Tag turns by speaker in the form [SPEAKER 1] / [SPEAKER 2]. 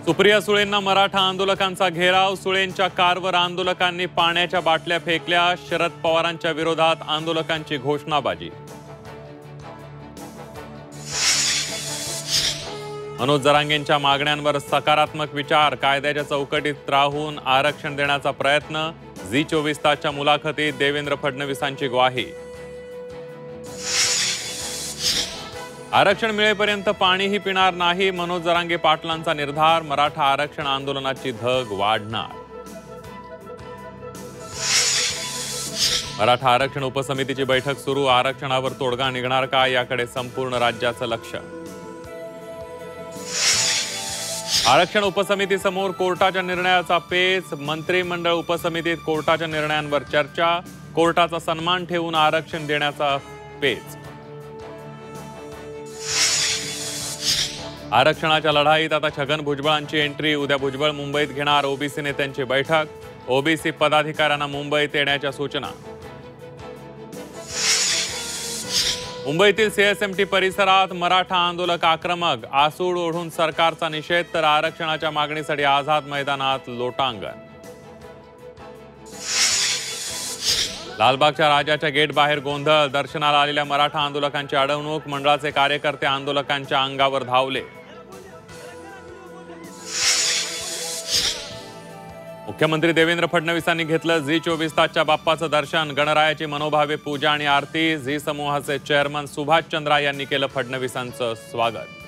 [SPEAKER 1] सुप्रिया सुळेंना मराठा आंदोलकांचा घेराव। सुळेंच्या कारवर आंदोलकांनी पाण्याच्या बाटल्या फेकल्या। शरद पवारांच्या विरोधात आंदोलकांची घोषणाबाजी। मनोज जरांगेंच्या मागण्यांवर सकारात्मक विचार। कायद्याच्या चौकटीत राहून आरक्षण देण्याचा प्रयत्न। झी 24 तासच्या मुलाखतीत देवेंद्र फडणवीसांची ग्वाही। आरक्षण मिळेपर्यंत पाणीही पिणार नाही, मनोज जरांगे पाटलांचा निर्धार। मराठा आरक्षण आंदोलनाची धग वाढणार। मराठा आरक्षण उपसमितीची बैठक सुरू। आरक्षणावर तोडगा निघणार का, याकडे संपूर्ण राज्याचं लक्ष। आरक्षण उपसमितीसमोर कोर्टाच्या निर्णयाचा पेच। मंत्रिमंडळ उपसमितीत कोर्टाच्या निर्णयांवर चर्चा। कोर्टाचा सन्मान ठेवून आरक्षण देण्याचा पेच। आरक्षणाच्या लढाईत आता छगन भुजबळांची एंट्री। उद्या भुजबळ मुंबईत घेणार ओबीसी नेत्यांची बैठक। ओबीसी पदाधिकाऱ्यांना मुंबईत येण्याच्या सूचना। मुंबईतील सीएसएमटी परिसरात मराठा आंदोलक आक्रमक। आसूड ओढून सरकारचा निषेध, तर आरक्षणाच्या मागणीसाठी आझाद मैदानात लोटांगण। लालबागच्या राजाच्या गेट बाहेर गोंधळ। दर्शनाला आलेल्या मराठा आंदोलकांची अडवणूक। मंडळाचे कार्यकर्ते आंदोलकांच्या अंगावर धावले। मुख्यमंत्री देवेंद्र फडणवीसांनी घेतलं झी 24 तासच्या बाप्पाचं दर्शन। गणरायाची मनोभावे पूजा आणि आरती। झी समूहाचे चेअरमन सुभाष चंद्रा यांनी केलं फडणवीसांचं स्वागत।